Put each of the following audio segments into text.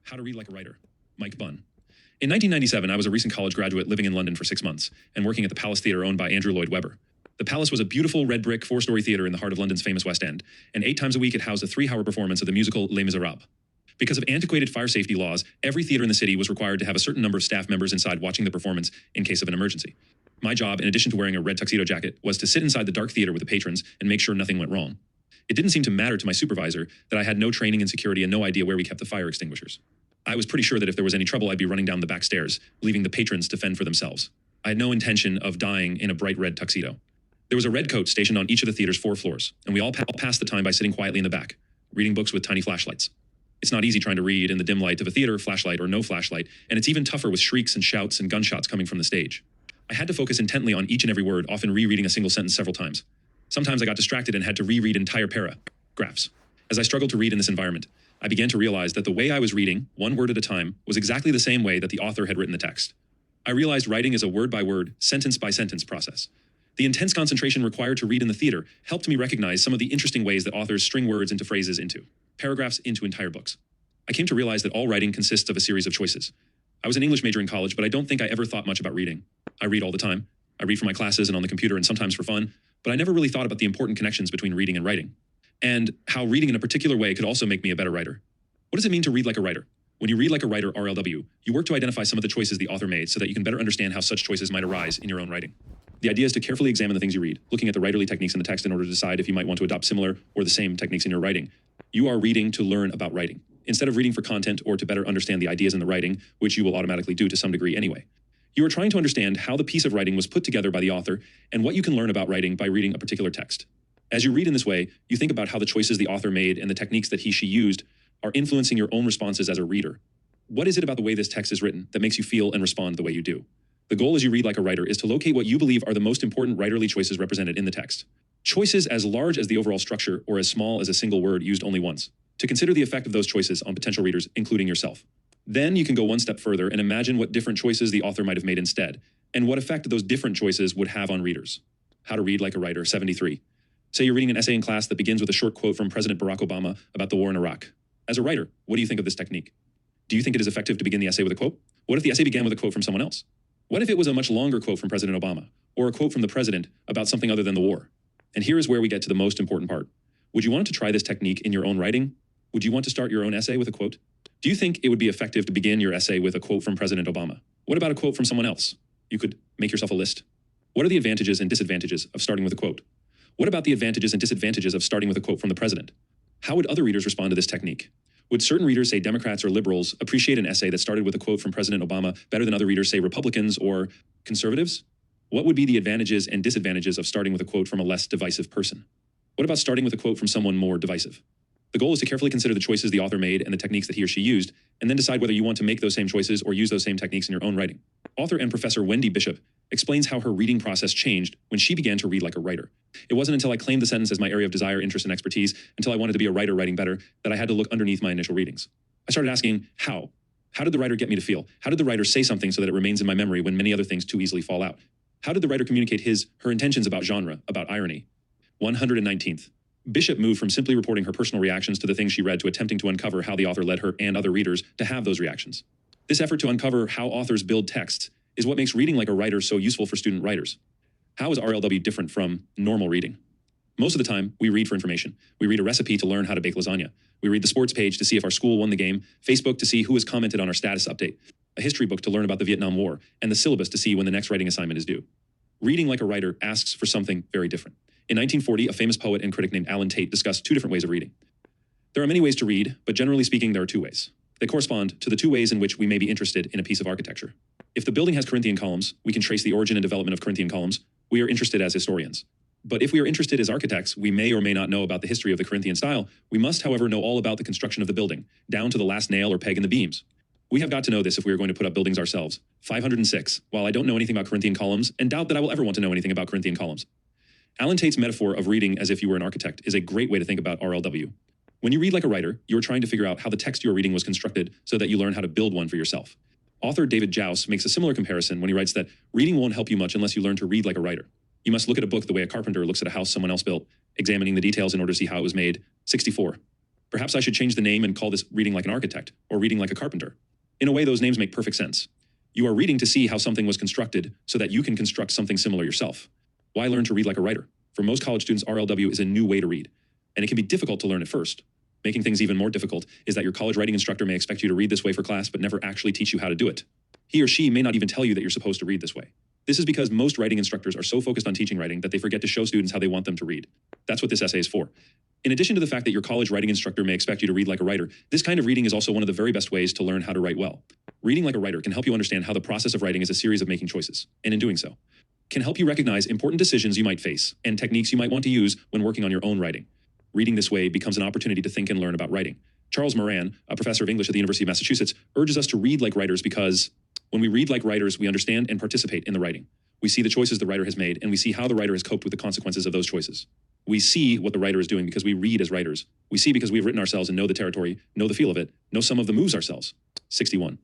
How to Read Like a Writer, Mike Bunn. In 1997, I was a recent college graduate living in London for 6 months and working at the Palace Theatre owned by Andrew Lloyd Webber. The Palace was a beautiful red brick 4-story theatre in the heart of London's famous West End, and 8 times a week it housed a 3-hour performance of the musical Les Miserables. Because of antiquated fire safety laws, every theatre in the city was required to have a certain number of staff members inside watching the performance in case of an emergency. My job, in addition to wearing a red tuxedo jacket, was to sit inside the dark theatre with the patrons and make sure nothing went wrong. It didn't seem to matter to my supervisor that I had no training in security and no idea where we kept the fire extinguishers. I was pretty sure that if there was any trouble, I'd be running down the back stairs, leaving the patrons to fend for themselves. I had no intention of dying in a bright red tuxedo. There was a red coat stationed on each of the theater's 4 floors, and we all passed the time by sitting quietly in the back, reading books with tiny flashlights. It's not easy trying to read in the dim light of a theater, flashlight or no flashlight, and it's even tougher with shrieks and shouts and gunshots coming from the stage. I had to focus intently on each and every word, often rereading a single sentence several times. Sometimes I got distracted and had to reread entire paragraphs. As I struggled to read in this environment, I began to realize that the way I was reading, one word at a time, was exactly the same way that the author had written the text. I realized writing is a word-by-word, sentence-by-sentence process. The intense concentration required to read in the theater helped me recognize some of the interesting ways that authors string words into phrases into paragraphs into entire books. I came to realize that all writing consists of a series of choices. I was an English major in college, but I don't think I ever thought much about reading. I read all the time. I read for my classes and on the computer and sometimes for fun, but I never really thought about the important connections between reading and writing, and how reading in a particular way could also make me a better writer. What does it mean to read like a writer? When you read like a writer, RLW, you work to identify some of the choices the author made so that you can better understand how such choices might arise in your own writing. The idea is to carefully examine the things you read, looking at the writerly techniques in the text in order to decide if you might want to adopt similar or the same techniques in your writing. You are reading to learn about writing, instead of reading for content or to better understand the ideas in the writing, which you will automatically do to some degree anyway. You are trying to understand how the piece of writing was put together by the author and what you can learn about writing by reading a particular text. As you read in this way, you think about how the choices the author made and the techniques that she used are influencing your own responses as a reader. What is it about the way this text is written that makes you feel and respond the way you do? The goal as you read like a writer is to locate what you believe are the most important writerly choices represented in the text. Choices as large as the overall structure or as small as a single word used only once. To consider the effect of those choices on potential readers, including yourself. Then you can go one step further and imagine what different choices the author might have made instead, and what effect those different choices would have on readers. How to Read Like a Writer, 73. Say you're reading an essay in class that begins with a short quote from President Barack Obama about the war in Iraq. As a writer, what do you think of this technique? Do you think it is effective to begin the essay with a quote? What if the essay began with a quote from someone else? What if it was a much longer quote from President Obama, or a quote from the president about something other than the war? And here is where we get to the most important part. Would you want to try this technique in your own writing? Would you want to start your own essay with a quote? Do you think it would be effective to begin your essay with a quote from President Obama? What about a quote from someone else? You could make yourself a list. What are the advantages and disadvantages of starting with a quote? What about the advantages and disadvantages of starting with a quote from the president? How would other readers respond to this technique? Would certain readers, say Democrats or liberals, appreciate an essay that started with a quote from President Obama better than other readers, say Republicans or conservatives? What would be the advantages and disadvantages of starting with a quote from a less divisive person? What about starting with a quote from someone more divisive? The goal is to carefully consider the choices the author made and the techniques that he or she used, and then decide whether you want to make those same choices or use those same techniques in your own writing. Author and professor Wendy Bishop explains how her reading process changed when she began to read like a writer. It wasn't until I claimed the sentence as my area of desire, interest, and expertise, until I wanted to be a writer writing better, that I had to look underneath my initial readings. I started asking, how? How did the writer get me to feel? How did the writer say something so that it remains in my memory when many other things too easily fall out? How did the writer communicate her intentions about genre, about irony? 119th. Bishop moved from simply reporting her personal reactions to the things she read to attempting to uncover how the author led her and other readers to have those reactions. This effort to uncover how authors build texts is what makes reading like a writer so useful for student writers. How is RLW different from normal reading? Most of the time, we read for information. We read a recipe to learn how to bake lasagna. We read the sports page to see if our school won the game, Facebook to see who has commented on our status update, a history book to learn about the Vietnam War, and the syllabus to see when the next writing assignment is due. Reading like a writer asks for something very different. In 1940, a famous poet and critic named Alan Tate discussed 2 different ways of reading. There are many ways to read, but generally speaking, there are 2 ways. They correspond to the 2 ways in which we may be interested in a piece of architecture. If the building has Corinthian columns, we can trace the origin and development of Corinthian columns. We are interested as historians. But if we are interested as architects, we may or may not know about the history of the Corinthian style. We must, however, know all about the construction of the building, down to the last nail or peg in the beams. We have got to know this if we are going to put up buildings ourselves. 506. While I don't know anything about Corinthian columns, and doubt that I will ever want to know anything about Corinthian columns. Alan Tate's metaphor of reading as if you were an architect is a great way to think about RLW. When you read like a writer, you're trying to figure out how the text you're reading was constructed so that you learn how to build one for yourself. Author David Jauss makes a similar comparison when he writes that reading won't help you much unless you learn to read like a writer. You must look at a book the way a carpenter looks at a house someone else built, examining the details in order to see how it was made. 64. Perhaps I should change the name and call this reading like an architect or reading like a carpenter. In a way, those names make perfect sense. You are reading to see how something was constructed so that you can construct something similar yourself. Why learn to read like a writer? For most college students, RLW is a new way to read, and it can be difficult to learn at first. Making things even more difficult is that your college writing instructor may expect you to read this way for class but never actually teach you how to do it. He or she may not even tell you that you're supposed to read this way. This is because most writing instructors are so focused on teaching writing that they forget to show students how they want them to read. That's what this essay is for. In addition to the fact that your college writing instructor may expect you to read like a writer, this kind of reading is also one of the very best ways to learn how to write well. Reading like a writer can help you understand how the process of writing is a series of making choices, and in doing so, can help you recognize important decisions you might face and techniques you might want to use when working on your own writing. Reading this way becomes an opportunity to think and learn about writing. Charles Moran, a professor of English at the University of Massachusetts, urges us to read like writers because when we read like writers, we understand and participate in the writing. We see the choices the writer has made, and we see how the writer has coped with the consequences of those choices. We see what the writer is doing because we read as writers. We see because we've written ourselves and know the territory, know the feel of it, know some of the moves ourselves. 61.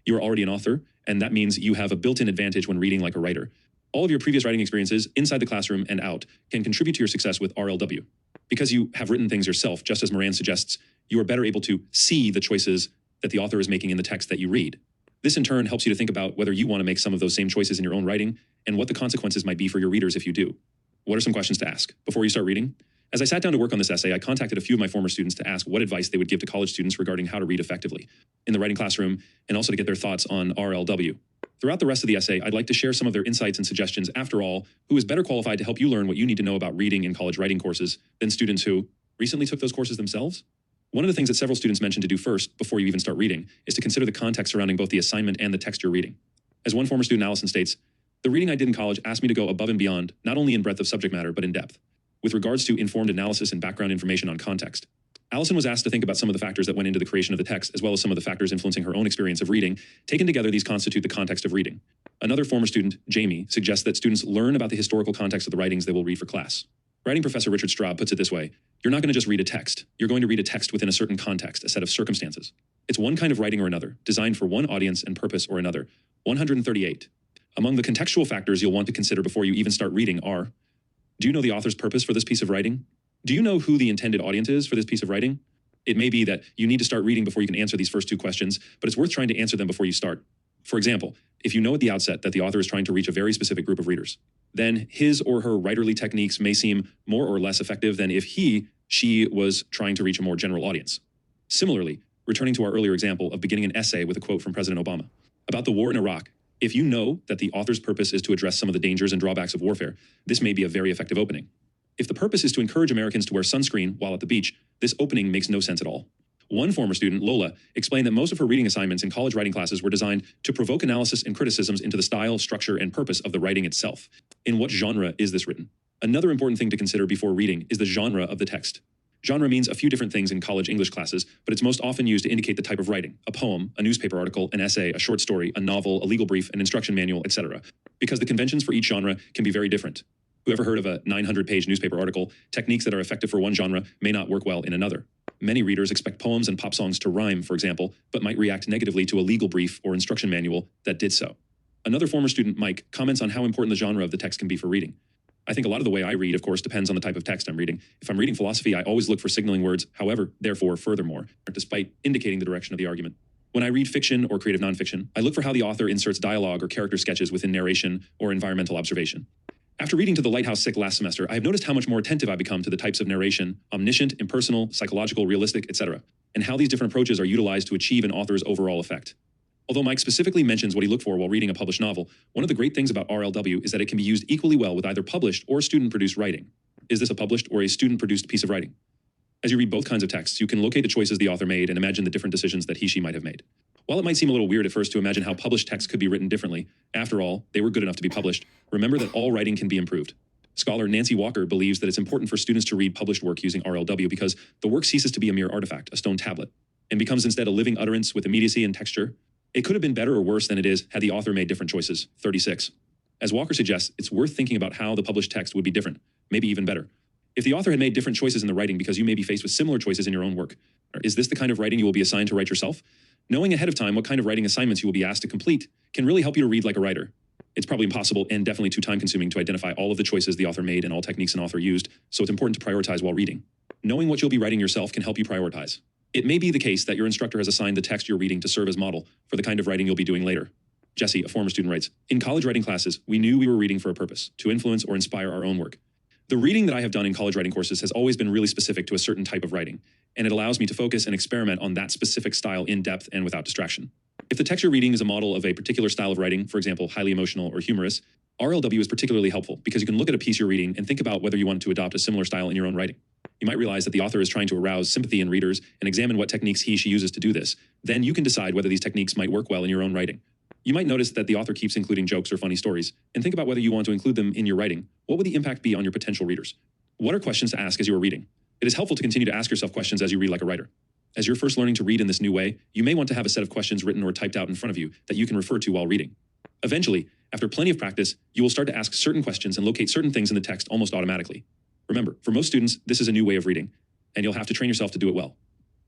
You are already an author, and that means you have a built-in advantage when reading like a writer. All of your previous writing experiences, inside the classroom and out, can contribute to your success with RLW. Because you have written things yourself, just as Moran suggests, you are better able to see the choices that the author is making in the text that you read. This in turn helps you to think about whether you want to make some of those same choices in your own writing and what the consequences might be for your readers if you do. What are some questions to ask before you start reading? As I sat down to work on this essay, I contacted a few of my former students to ask what advice they would give to college students regarding how to read effectively in the writing classroom, and also to get their thoughts on RLW. Throughout the rest of the essay, I'd like to share some of their insights and suggestions. After all, who is better qualified to help you learn what you need to know about reading in college writing courses than students who recently took those courses themselves? One of the things that several students mentioned to do first, before you even start reading, is to consider the context surrounding both the assignment and the text you're reading. As one former student, Allison, states, "The reading I did in college asked me to go above and beyond, not only in breadth of subject matter, but in depth, with regards to informed analysis and background information on context." Allison was asked to think about some of the factors that went into the creation of the text, as well as some of the factors influencing her own experience of reading. Taken together, these constitute the context of reading. Another former student, Jamie, suggests that students learn about the historical context of the writings they will read for class. Writing professor Richard Straub puts it this way: you're not going to just read a text. You're going to read a text within a certain context, a set of circumstances. It's one kind of writing or another, designed for one audience and purpose or another. 138. Among the contextual factors you'll want to consider before you even start reading are: do you know the author's purpose for this piece of writing? Do you know who the intended audience is for this piece of writing? It may be that you need to start reading before you can answer these first two questions, but it's worth trying to answer them before you start. For example, if you know at the outset that the author is trying to reach a very specific group of readers, then his or her writerly techniques may seem more or less effective than if she was trying to reach a more general audience. Similarly, returning to our earlier example of beginning an essay with a quote from President Obama about the war in Iraq, if you know that the author's purpose is to address some of the dangers and drawbacks of warfare, this may be a very effective opening. If the purpose is to encourage Americans to wear sunscreen while at the beach, this opening makes no sense at all. One former student, Lola, explained that most of her reading assignments in college writing classes were designed to provoke analysis and criticisms into the style, structure, and purpose of the writing itself. In what genre is this written? Another important thing to consider before reading is the genre of the text. Genre means a few different things in college English classes, but it's most often used to indicate the type of writing: a poem, a newspaper article, an essay, a short story, a novel, a legal brief, an instruction manual, etc. Because the conventions for each genre can be very different. Whoever heard of a 900-page newspaper article? Techniques that are effective for one genre may not work well in another. Many readers expect poems and pop songs to rhyme, for example, but might react negatively to a legal brief or instruction manual that did so. Another former student, Mike, comments on how important the genre of the text can be for reading. I think a lot of the way I read, of course, depends on the type of text I'm reading. If I'm reading philosophy, I always look for signaling words, however, therefore, furthermore, despite indicating the direction of the argument. When I read fiction or creative nonfiction, I look for how the author inserts dialogue or character sketches within narration or environmental observation. After reading To the Lighthouse Sick last semester, I have noticed how much more attentive I've become to the types of narration: omniscient, impersonal, psychological, realistic, etc., and how these different approaches are utilized to achieve an author's overall effect. Although Mike specifically mentions what he looked for while reading a published novel, one of the great things about RLW is that it can be used equally well with either published or student-produced writing. Is this a published or a student-produced piece of writing? As you read both kinds of texts, you can locate the choices the author made and imagine the different decisions that he/she might have made. While it might seem a little weird at first to imagine how published texts could be written differently, after all, they were good enough to be published. Remember that all writing can be improved. Scholar Nancy Walker believes that it's important for students to read published work using RLW because the work ceases to be a mere artifact, a stone tablet, and becomes instead a living utterance with immediacy and texture. It could have been better or worse than it is had the author made different choices. 36. As Walker suggests, it's worth thinking about how the published text would be different, maybe even better. If the author had made different choices in the writing because you may be faced with similar choices in your own work, is this the kind of writing you will be assigned to write yourself? Knowing ahead of time what kind of writing assignments you will be asked to complete can really help you to read like a writer. It's probably impossible and definitely too time-consuming to identify all of the choices the author made and all techniques an author used, so it's important to prioritize while reading. Knowing what you'll be writing yourself can help you prioritize. It may be the case that your instructor has assigned the text you're reading to serve as model for the kind of writing you'll be doing later. Jesse, a former student, writes, "In college writing classes, we knew we were reading for a purpose, to influence or inspire our own work. The reading that I have done in college writing courses has always been really specific to a certain type of writing, and it allows me to focus and experiment on that specific style in depth and without distraction. If the text you're reading is a model of a particular style of writing, for example, highly emotional or humorous, RLW is particularly helpful because you can look at a piece you're reading and think about whether you want to adopt a similar style in your own writing. You might realize that the author is trying to arouse sympathy in readers and examine what techniques she uses to do this. Then you can decide whether these techniques might work well in your own writing. You might notice that the author keeps including jokes or funny stories, and think about whether you want to include them in your writing. What would the impact be on your potential readers? What are questions to ask as you are reading? It is helpful to continue to ask yourself questions as you read like a writer. As you're first learning to read in this new way, you may want to have a set of questions written or typed out in front of you that you can refer to while reading. Eventually, after plenty of practice, you will start to ask certain questions and locate certain things in the text almost automatically. Remember, for most students, this is a new way of reading, and you'll have to train yourself to do it well.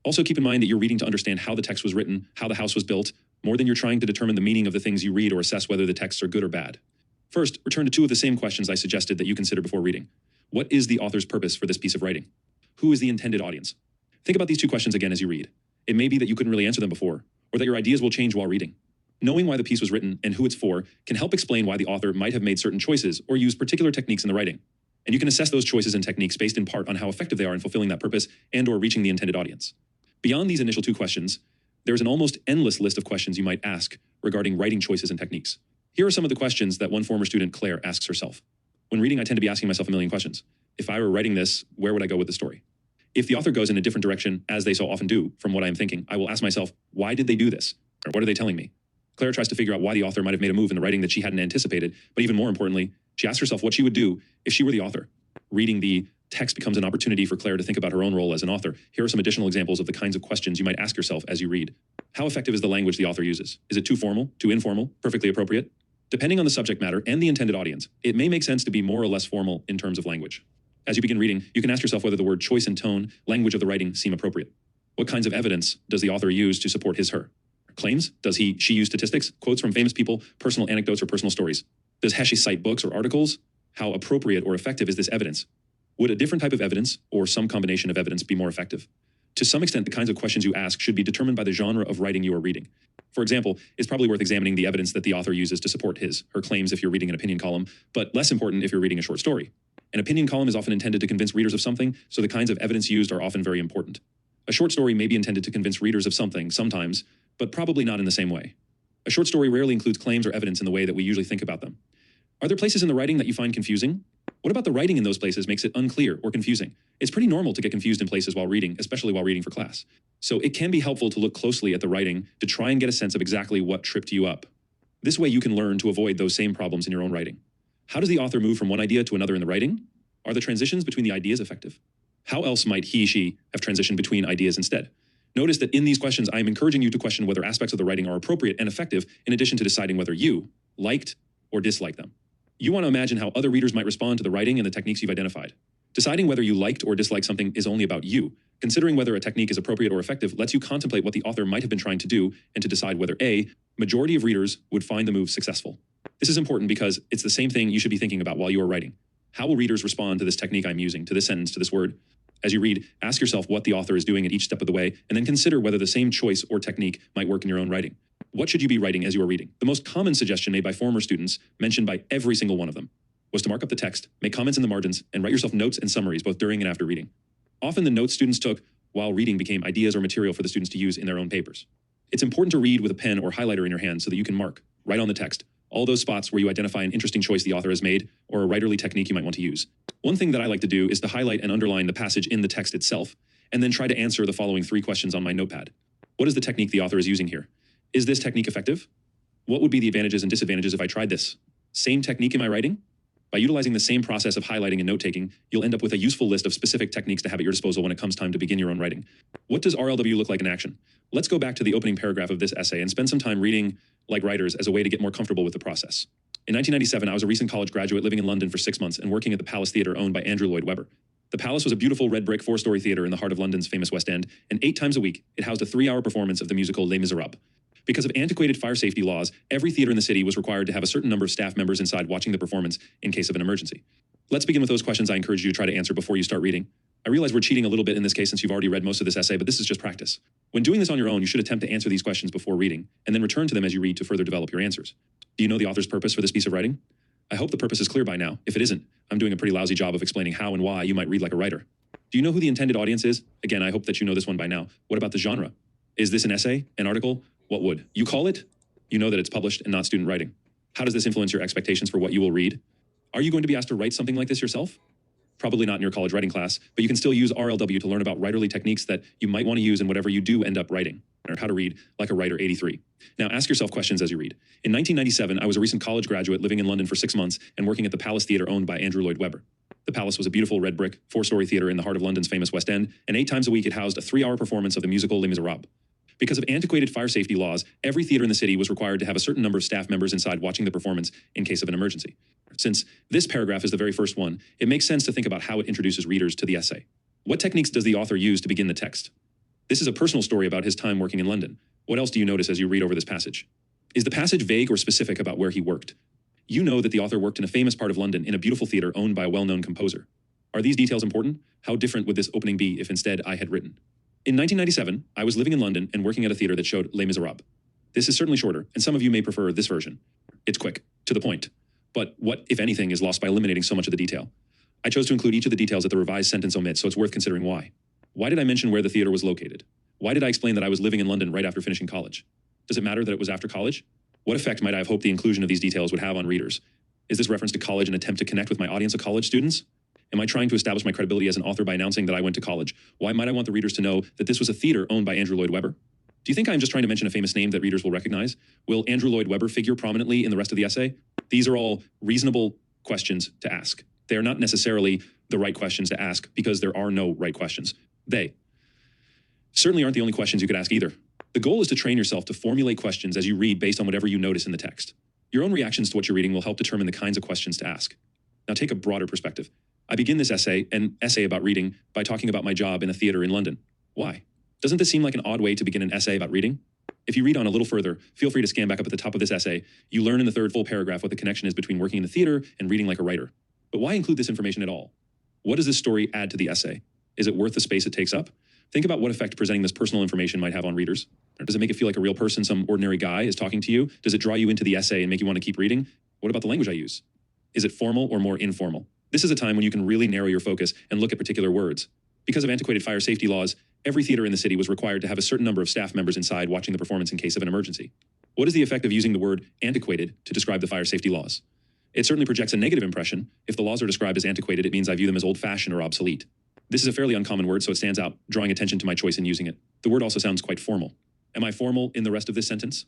Also keep in mind that you're reading to understand how the text was written, how the house was built, more than you're trying to determine the meaning of the things you read or assess whether the texts are good or bad. First, return to two of the same questions I suggested that you consider before reading. What is the author's purpose for this piece of writing? Who is the intended audience? Think about these two questions again as you read. It may be that you couldn't really answer them before, or that your ideas will change while reading. Knowing why the piece was written and who it's for can help explain why the author might have made certain choices or used particular techniques in the writing. And you can assess those choices and techniques based in part on how effective they are in fulfilling that purpose and or reaching the intended audience. Beyond these initial two questions, there is an almost endless list of questions you might ask regarding writing choices and techniques. Here are some of the questions that one former student, Claire, asks herself. When reading, I tend to be asking myself a million questions. If I were writing this, where would I go with the story? If the author goes in a different direction, as they so often do, from what I'm thinking, I will ask myself, why did they do this? Or what are they telling me? Claire tries to figure out why the author might have made a move in the writing that she hadn't anticipated, but even more importantly, she asks herself what she would do if she were the author. Reading the text becomes an opportunity for Claire to think about her own role as an author. Here are some additional examples of the kinds of questions you might ask yourself as you read. How effective is the language the author uses? Is it too formal, too informal, perfectly appropriate? Depending on the subject matter and the intended audience, it may make sense to be more or less formal in terms of language. As you begin reading, you can ask yourself whether the word choice and tone, language of the writing seem appropriate. What kinds of evidence does the author use to support his/her claims? Does she use statistics, quotes from famous people, personal anecdotes, or personal stories? Does she cite books or articles? How appropriate or effective is this evidence? Would a different type of evidence or some combination of evidence be more effective? To some extent, the kinds of questions you ask should be determined by the genre of writing you are reading. For example, it's probably worth examining the evidence that the author uses to support his/her claims if you're reading an opinion column, but less important if you're reading a short story. An opinion column is often intended to convince readers of something, so the kinds of evidence used are often very important. A short story may be intended to convince readers of something sometimes, but probably not in the same way. A short story rarely includes claims or evidence in the way that we usually think about them. Are there places in the writing that you find confusing? What about the writing in those places makes it unclear or confusing? It's pretty normal to get confused in places while reading, especially while reading for class. So it can be helpful to look closely at the writing to try and get a sense of exactly what tripped you up. This way you can learn to avoid those same problems in your own writing. How does the author move from one idea to another in the writing? Are the transitions between the ideas effective? How else might she have transitioned between ideas instead? Notice that in these questions, I am encouraging you to question whether aspects of the writing are appropriate and effective, in addition to deciding whether you liked or disliked them. You want to imagine how other readers might respond to the writing and the techniques you've identified. Deciding whether you liked or disliked something is only about you. Considering whether a technique is appropriate or effective lets you contemplate what the author might have been trying to do and to decide whether A, majority of readers would find the move successful. This is important because it's the same thing you should be thinking about while you are writing. How will readers respond to this technique I'm using, to this sentence, to this word? As you read, ask yourself what the author is doing at each step of the way, and then consider whether the same choice or technique might work in your own writing. What should you be writing as you are reading? The most common suggestion made by former students, mentioned by every single one of them, was to mark up the text, make comments in the margins, and write yourself notes and summaries both during and after reading. Often the notes students took while reading became ideas or material for the students to use in their own papers. It's important to read with a pen or highlighter in your hand so that you can mark, write on the text, all those spots where you identify an interesting choice the author has made or a writerly technique you might want to use. One thing that I like to do is to highlight and underline the passage in the text itself, and then try to answer the following 3 questions on my notepad. What is the technique the author is using here? Is this technique effective? What would be the advantages and disadvantages if I tried this? Same technique in my writing? By utilizing the same process of highlighting and note-taking, you'll end up with a useful list of specific techniques to have at your disposal when it comes time to begin your own writing. What does RLW look like in action? Let's go back to the opening paragraph of this essay and spend some time reading like writers as a way to get more comfortable with the process. In 1997, I was a recent college graduate living in London for 6 months and working at the Palace Theatre owned by Andrew Lloyd Webber. The Palace was a beautiful red brick 4-story theatre in the heart of London's famous West End, and 8 times a week, it housed a 3-hour performance of the musical Les Miserables. Because of antiquated fire safety laws, every theater in the city was required to have a certain number of staff members inside watching the performance in case of an emergency. Let's begin with those questions I encourage you to try to answer before you start reading. I realize we're cheating a little bit in this case since you've already read most of this essay, but this is just practice. When doing this on your own, you should attempt to answer these questions before reading, and then return to them as you read to further develop your answers. Do you know the author's purpose for this piece of writing? I hope the purpose is clear by now. If it isn't, I'm doing a pretty lousy job of explaining how and why you might read like a writer. Do you know who the intended audience is? Again, I hope that you know this one by now. What about the genre? Is this an essay? An article? What would you call it? You know that it's published and not student writing. How does this influence your expectations for what you will read? Are you going to be asked to write something like this yourself? Probably not in your college writing class, but you can still use RLW to learn about writerly techniques that you might want to use in whatever you do end up writing, or how to read like a writer 83. Now ask yourself questions as you read. In 1997, I was a recent college graduate living in London for 6 months and working at the Palace Theatre owned by Andrew Lloyd Webber. The Palace was a beautiful red brick, 4-story theatre in the heart of London's famous West End, and 8 times a week it housed a 3-hour performance of the musical Les Miserables. Because of antiquated fire safety laws, every theater in the city was required to have a certain number of staff members inside watching the performance in case of an emergency. Since this paragraph is the very first one, it makes sense to think about how it introduces readers to the essay. What techniques does the author use to begin the text? This is a personal story about his time working in London. What else do you notice as you read over this passage? Is the passage vague or specific about where he worked? You know that the author worked in a famous part of London in a beautiful theater owned by a well-known composer. Are these details important? How different would this opening be if instead I had written? In 1997, I was living in London and working at a theater that showed Les Miserables. This is certainly shorter, and some of you may prefer this version. It's quick, to the point. But what, if anything, is lost by eliminating so much of the detail? I chose to include each of the details that the revised sentence omits, so it's worth considering why. Why did I mention where the theater was located? Why did I explain that I was living in London right after finishing college? Does it matter that it was after college? What effect might I have hoped the inclusion of these details would have on readers? Is this reference to college an attempt to connect with my audience of college students? Am I trying to establish my credibility as an author by announcing that I went to college? Why might I want the readers to know that this was a theater owned by Andrew Lloyd Webber? Do you think I'm just trying to mention a famous name that readers will recognize? Will Andrew Lloyd Webber figure prominently in the rest of the essay? These are all reasonable questions to ask. They are not necessarily the right questions to ask because there are no right questions. They certainly aren't the only questions you could ask either. The goal is to train yourself to formulate questions as you read based on whatever you notice in the text. Your own reactions to what you're reading will help determine the kinds of questions to ask. Now take a broader perspective. I begin this essay, an essay about reading, by talking about my job in a theater in London. Why? Doesn't this seem like an odd way to begin an essay about reading? If you read on a little further, feel free to scan back up at the top of this essay. You learn in the third full paragraph what the connection is between working in the theater and reading like a writer. But why include this information at all? What does this story add to the essay? Is it worth the space it takes up? Think about what effect presenting this personal information might have on readers. Does it make it feel like a real person, some ordinary guy, is talking to you? Does it draw you into the essay and make you want to keep reading? What about the language I use? Is it formal or more informal? This is a time when you can really narrow your focus and look at particular words. Because of antiquated fire safety laws, every theater in the city was required to have a certain number of staff members inside watching the performance in case of an emergency. What is the effect of using the word antiquated to describe the fire safety laws? It certainly projects a negative impression. If the laws are described as antiquated, it means I view them as old-fashioned or obsolete. This is a fairly uncommon word, so it stands out, drawing attention to my choice in using it. The word also sounds quite formal. Am I formal in the rest of this sentence?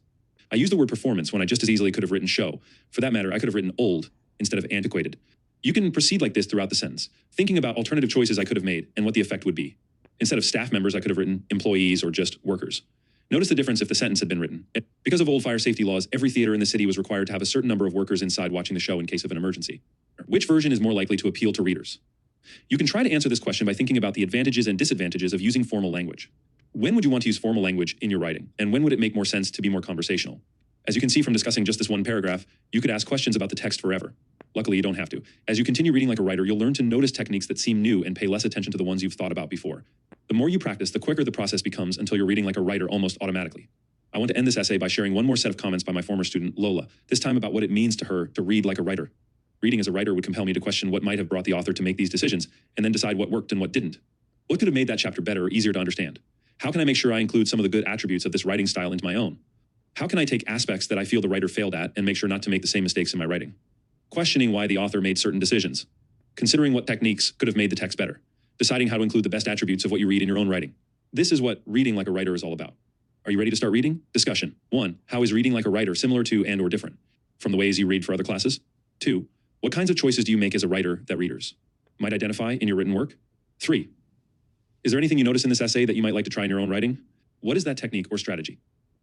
I use the word performance when I just as easily could have written show. For that matter, I could have written old instead of antiquated. You can proceed like this throughout the sentence, thinking about alternative choices I could have made and what the effect would be. Instead of staff members, I could have written employees or just workers. Notice the difference if the sentence had been written. Because of old fire safety laws, every theater in the city was required to have a certain number of workers inside watching the show in case of an emergency. Which version is more likely to appeal to readers? You can try to answer this question by thinking about the advantages and disadvantages of using formal language. When would you want to use formal language in your writing? And when would it make more sense to be more conversational? As you can see from discussing just this one paragraph, you could ask questions about the text forever. Luckily, you don't have to. As you continue reading like a writer, you'll learn to notice techniques that seem new and pay less attention to the ones you've thought about before. The more you practice, the quicker the process becomes until you're reading like a writer almost automatically. I want to end this essay by sharing one more set of comments by my former student, Lola, this time about what it means to her to read like a writer. Reading as a writer would compel me to question what might have brought the author to make these decisions, and then decide what worked and what didn't. What could have made that chapter better or easier to understand? How can I make sure I include some of the good attributes of this writing style into my own? How can I take aspects that I feel the writer failed at and make sure not to make the same mistakes in my writing? Questioning why the author made certain decisions. Considering what techniques could have made the text better. Deciding how to include the best attributes of what you read in your own writing. This is what reading like a writer is all about. Are you ready to start reading? Discussion. 1. How is reading like a writer similar to and or different from the ways you read for other classes? 2. What kinds of choices do you make as a writer that readers might identify in your written work? 3. Is there anything you notice in this essay that you might like to try in your own writing? What is that technique or strategy?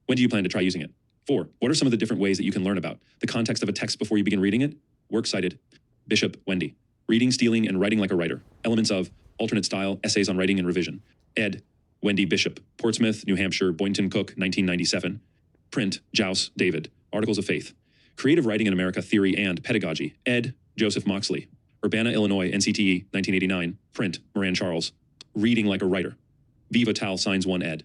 When do you plan to try using it? 4. What are some of the different ways that you can learn about the context of a text before you begin reading it? Works cited. Bishop, Wendy. Reading, Stealing, and Writing Like a Writer. Elements of Alternate Style, Essays on Writing and Revision. Ed. Wendy Bishop. Portsmouth, New Hampshire, Boynton Cook, 1997. Print, Jouse, David. Articles of Faith. Creative Writing in America, Theory and Pedagogy. Ed. Joseph Moxley. Urbana, Illinois, NCTE, 1989. Print, Moran Charles. Reading Like a Writer. Viva Tal, Signs 1 ed.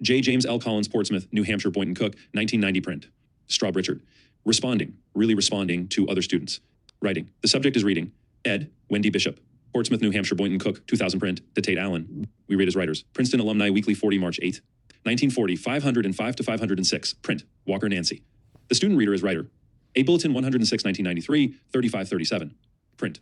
J. James L. Collins, Portsmouth, New Hampshire, Boynton Cook, 1990 print. Straub Richard. Responding, really responding to other students. Writing. The subject is reading. Ed. Wendy Bishop. Portsmouth, New Hampshire, Boynton Cook, 2000 print. To Tate Allen. We read as writers. Princeton Alumni Weekly 40, March 8th. 1940, 505 to 506. Print. Walker Nancy. The student reader is writer. A Bulletin 106, 1993, 3537. Print.